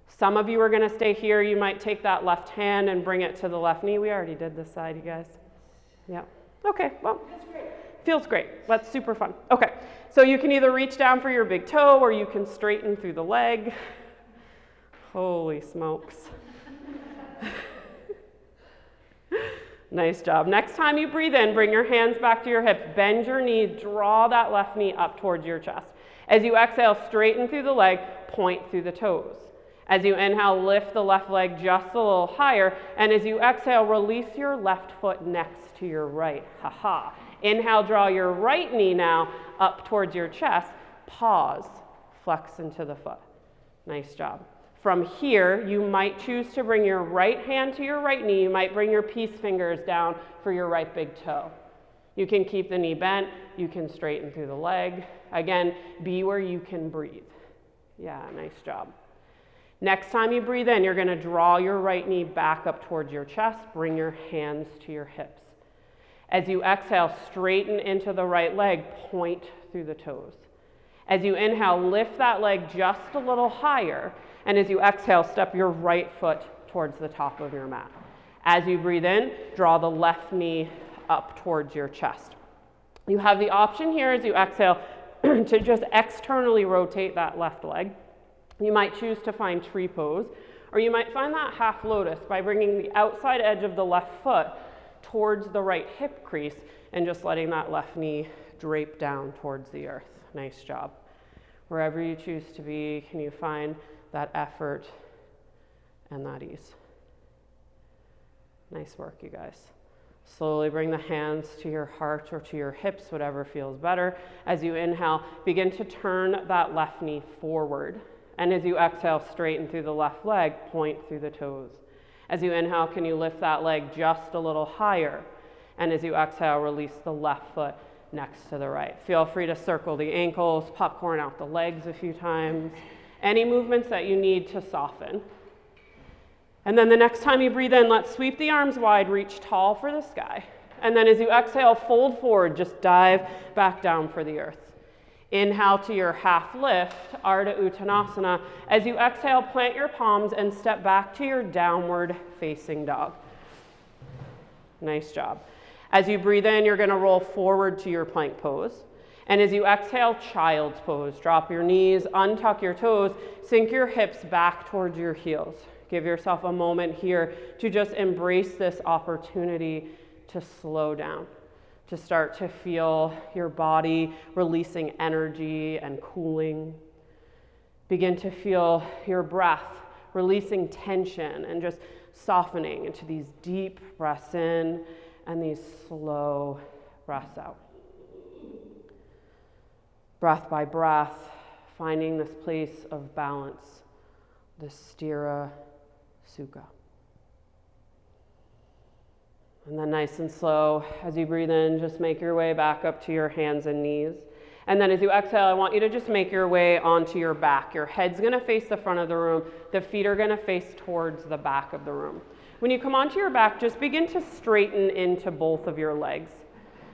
Some of you are going to stay here. You might take that left hand and bring it to the left knee. We already did this side, you guys. Yeah. Okay, well, feels great. That's super fun. Okay, so you can either reach down for your big toe or you can straighten through the leg. Holy smokes. Nice job. Next time you breathe in, bring your hands back to your hips. Bend your knee. Draw that left knee up towards your chest. As you exhale, straighten through the leg. Point through the toes. As you inhale, lift the left leg just a little higher. And as you exhale, release your left foot next to your right. Ha-ha. Inhale, draw your right knee now up towards your chest. Pause. Flex into the foot. Nice job. From here, you might choose to bring your right hand to your right knee. You might bring your peace fingers down for your right big toe. You can keep the knee bent. You can straighten through the leg. Again, be where you can breathe. Yeah, nice job. Next time you breathe in, you're going to draw your right knee back up towards your chest. Bring your hands to your hips. As you exhale, straighten into the right leg. Point through the toes. As you inhale, lift that leg just a little higher. And as you exhale, step your right foot towards the top of your mat. As you breathe in, draw the left knee up towards your chest. You have the option here as you exhale to just externally rotate that left leg. You might choose to find tree pose, or you might find that half lotus by bringing the outside edge of the left foot towards the right hip crease and just letting that left knee drape down towards the earth. Nice job. Wherever you choose to be, can you find that effort and that ease? Nice work, you guys. Slowly bring the hands to your heart or to your hips, whatever feels better. As you inhale, begin to turn that left knee forward. And as you exhale, straighten through the left leg, point through the toes. As you inhale, can you lift that leg just a little higher? And as you exhale, release the left foot next to the right. Feel free to circle the ankles, popcorn out the legs a few times. Any movements that you need to soften. And then the next time you breathe in, let's sweep the arms wide, reach tall for the sky. And then as you exhale, fold forward, just dive back down for the earth. Inhale to your half lift, Ardha Uttanasana. As you exhale, plant your palms and step back to your downward facing dog. Nice job. As you breathe in, you're going to roll forward to your plank pose. And as you exhale, child's pose. Drop your knees, untuck your toes, sink your hips back towards your heels. Give yourself a moment here to just embrace this opportunity to slow down, to start to feel your body releasing energy and cooling. Begin to feel your breath releasing tension and just softening into these deep breaths in and these slow breaths out. Breath by breath, finding this place of balance, this Sthira Sukha. And then nice and slow, as you breathe in, just make your way back up to your hands and knees. And then as you exhale, I want you to just make your way onto your back. Your head's gonna face the front of the room. The feet are gonna face towards the back of the room. When you come onto your back, just begin to straighten into both of your legs.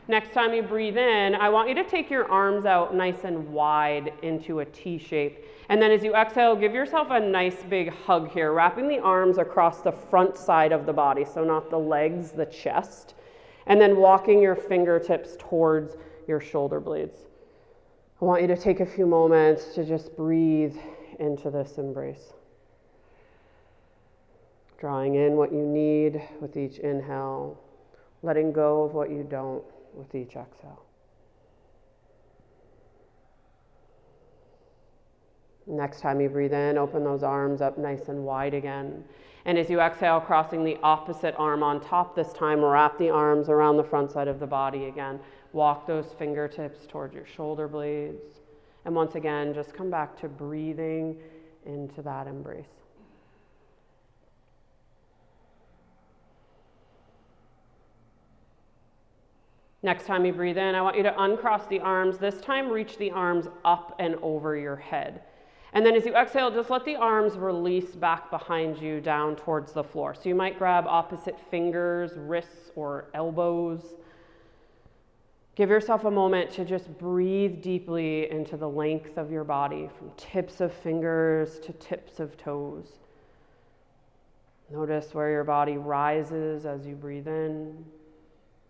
Next time you breathe in, I want you to take your arms out nice and wide into a T shape. And then as you exhale, give yourself a nice big hug here, wrapping the arms across the front side of the body, so not the legs, the chest. And then walking your fingertips towards your shoulder blades. I want you to take a few moments to just breathe into this embrace. Drawing in what you need with each inhale, letting go of what you don't with each exhale. Next time you breathe in, open those arms up nice and wide again. And as you exhale, crossing the opposite arm on top this time, wrap the arms around the front side of the body again. Walk those fingertips towards your shoulder blades. And once again, just come back to breathing into that embrace. Next time you breathe in, I want you to uncross the arms. This time, reach the arms up and over your head. And then as you exhale, just let the arms release back behind you down towards the floor. So you might grab opposite fingers, wrists, or elbows. Give yourself a moment to just breathe deeply into the length of your body, from tips of fingers to tips of toes. Notice where your body rises as you breathe in,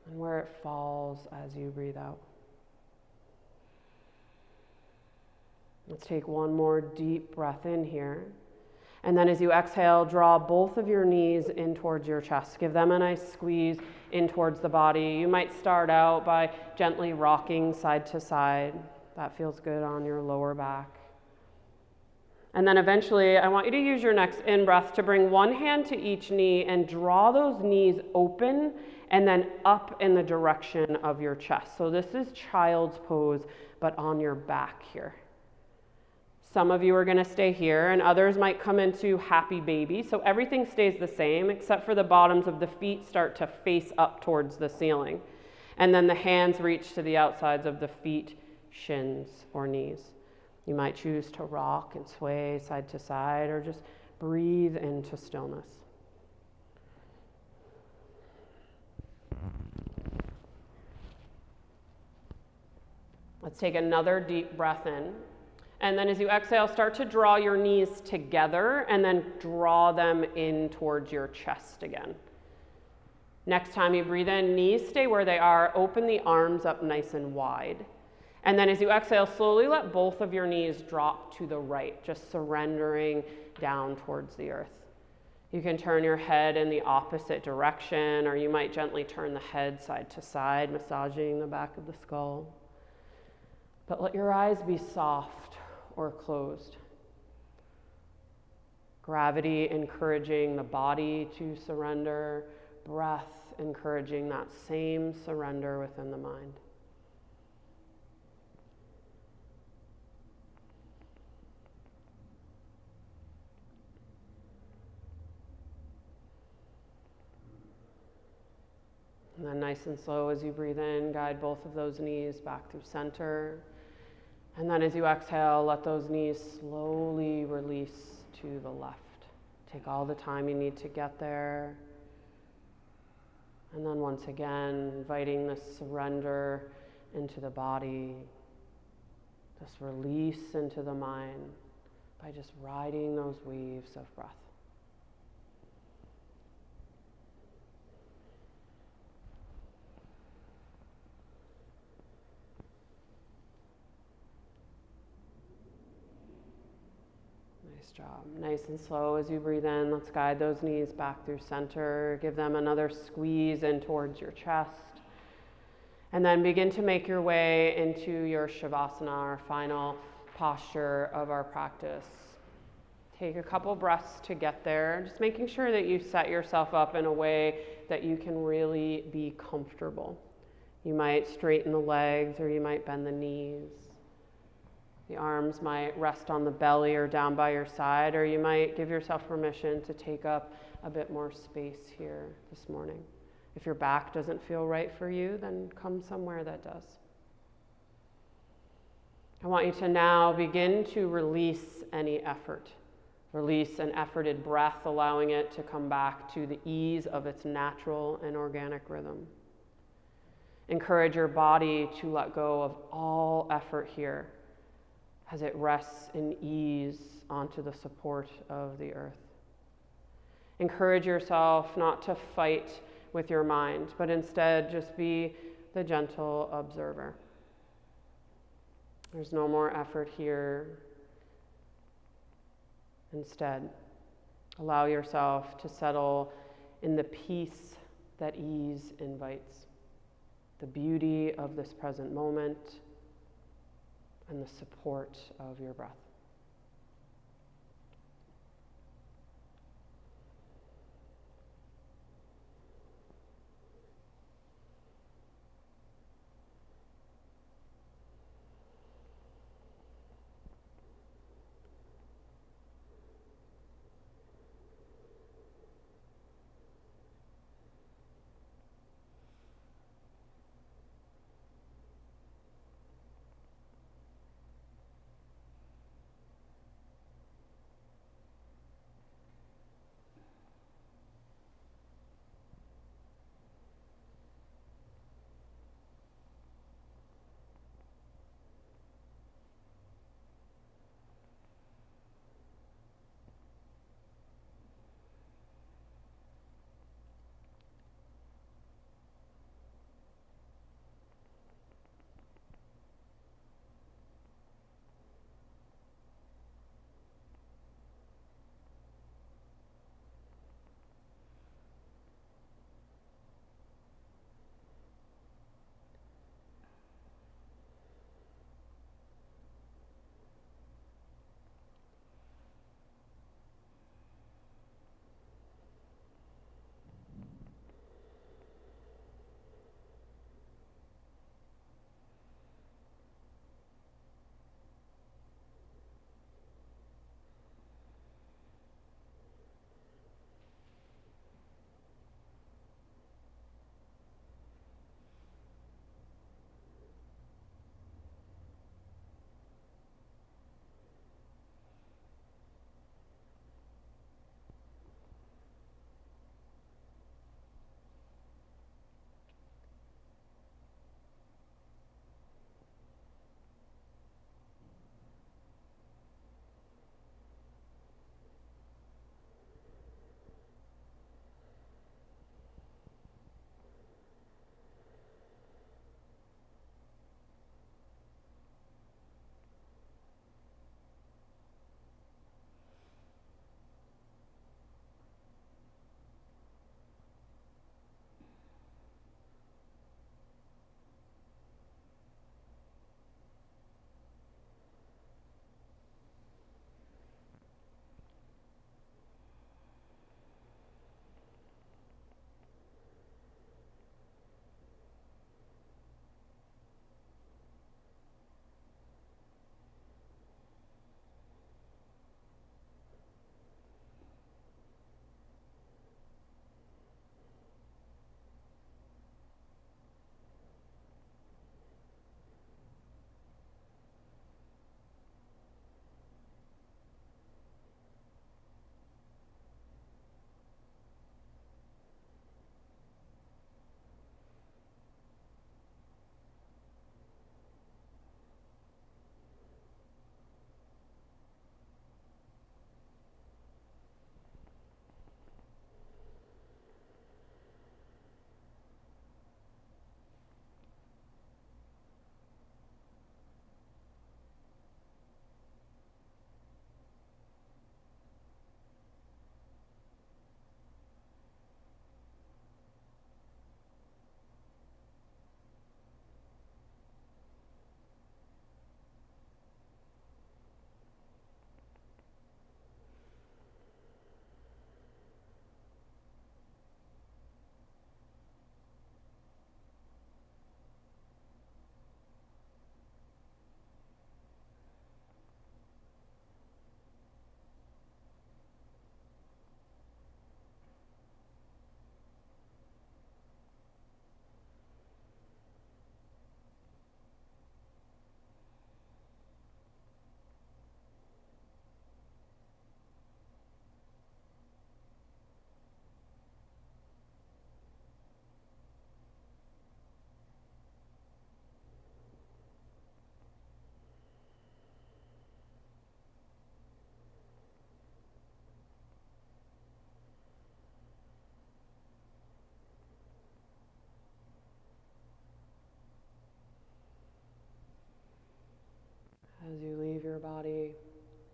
and where it falls as you breathe out. Let's take one more deep breath in here. And then as you exhale, draw both of your knees in towards your chest. Give them a nice squeeze in towards the body. You might start out by gently rocking side to side. That feels good on your lower back. And then eventually, I want you to use your next in-breath to bring one hand to each knee and draw those knees open and then up in the direction of your chest. So this is child's pose, but on your back here. Some of you are going to stay here, and others might come into happy baby. So everything stays the same, except for the bottoms of the feet start to face up towards the ceiling. And then the hands reach to the outsides of the feet, shins, or knees. You might choose to rock and sway side to side, or just breathe into stillness. Let's take another deep breath in. And then as you exhale, start to draw your knees together and then draw them in towards your chest again. Next time you breathe in, knees stay where they are. Open the arms up nice and wide. And then as you exhale, slowly let both of your knees drop to the right, just surrendering down towards the earth. You can turn your head in the opposite direction, or you might gently turn the head side to side, massaging the back of the skull. But let your eyes be soft or closed. Gravity encouraging the body to surrender, breath encouraging that same surrender within the mind. And then nice and slow as you breathe in, guide both of those knees back through center. And then as you exhale, let those knees slowly release to the left. Take all the time you need to get there. And then once again, inviting this surrender into the body, this release into the mind by just riding those waves of breath. Nice job. Nice and slow as you breathe in. Let's guide those knees back through center. Give them another squeeze in towards your chest. And then begin to make your way into your Shavasana, our final posture of our practice. Take a couple breaths to get there, just making sure that you set yourself up in a way that you can really be comfortable. You might straighten the legs, or you might bend the knees. The arms might rest on the belly or down by your side, or you might give yourself permission to take up a bit more space here this morning. If your back doesn't feel right for you, then come somewhere that does. I want you to now begin to release any effort. Release an efforted breath, allowing it to come back to the ease of its natural and organic rhythm. Encourage your body to let go of all effort here, as it rests in ease onto the support of the earth. Encourage yourself not to fight with your mind, but instead just be the gentle observer. There's no more effort here. Instead, allow yourself to settle in the peace that ease invites, the beauty of this present moment, and the support of your breath.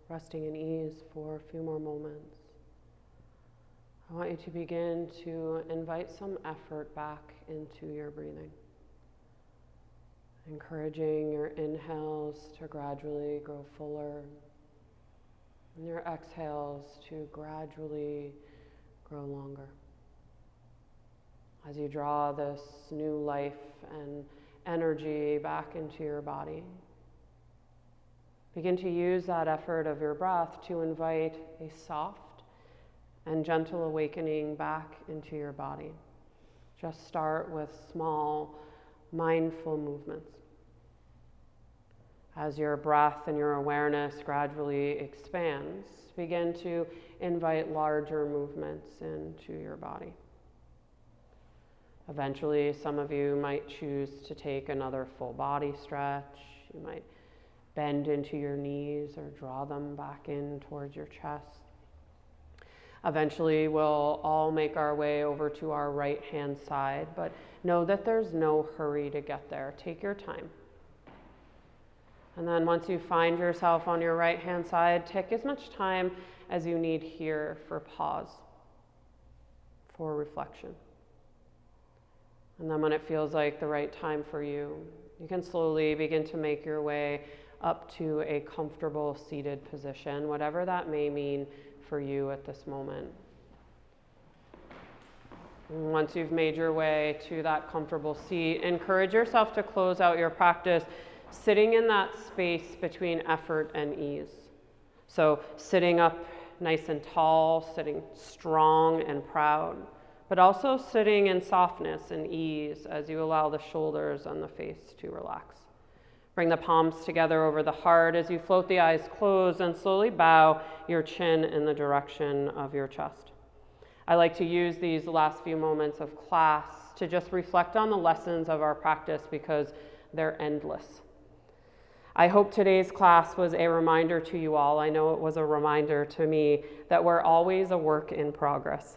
resting in ease for a few more moments. I want you to begin to invite some effort back into your breathing, encouraging your inhales to gradually grow fuller and your exhales to gradually grow longer. As you draw this new life and energy back into your body, begin to use that effort of your breath to invite a soft and gentle awakening back into your body. Just start with small, mindful movements. As your breath and your awareness gradually expands, begin to invite larger movements into your body. Eventually, some of you might choose to take another full body stretch. You might bend into your knees or draw them back in towards your chest. Eventually, we'll all make our way over to our right-hand side, but know that there's no hurry to get there. Take your time. And then once you find yourself on your right-hand side, take as much time as you need here for pause, for reflection. And then when it feels like the right time for you, you can slowly begin to make your way up to a comfortable seated position, whatever that may mean for you at this moment. And once you've made your way to that comfortable seat, encourage yourself to close out your practice sitting in that space between effort and ease. So sitting up nice and tall, sitting strong and proud, but also sitting in softness and ease as you allow the shoulders and the face to relax. Bring the palms together over the heart as you float the eyes closed and slowly bow your chin in the direction of your chest. I like to use these last few moments of class to just reflect on the lessons of our practice because they're endless. I hope today's class was a reminder to you all. I know it was a reminder to me that we're always a work in progress.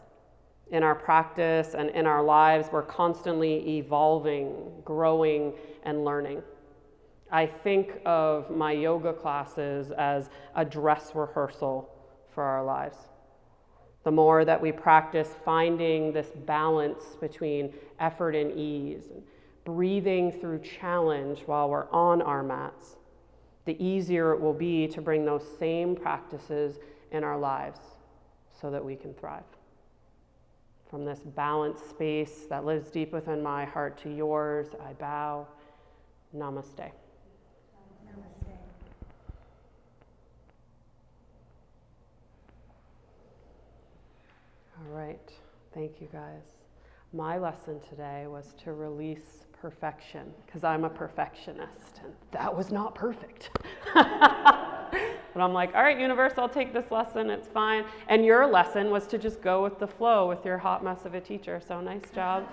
In our practice and in our lives, we're constantly evolving, growing, and learning. I think of my yoga classes as a dress rehearsal for our lives. The more that we practice finding this balance between effort and ease, and breathing through challenge while we're on our mats, the easier it will be to bring those same practices in our lives so that we can thrive. From this balanced space that lives deep within my heart to yours, I bow. Namaste. Namaste. All right, thank you guys. My lesson today was to release perfection, because I'm a perfectionist, and that was not perfect. But I'm like, all right, universe, I'll take this lesson, it's fine. And your lesson was to just go with the flow with your hot mess of a teacher, so nice job.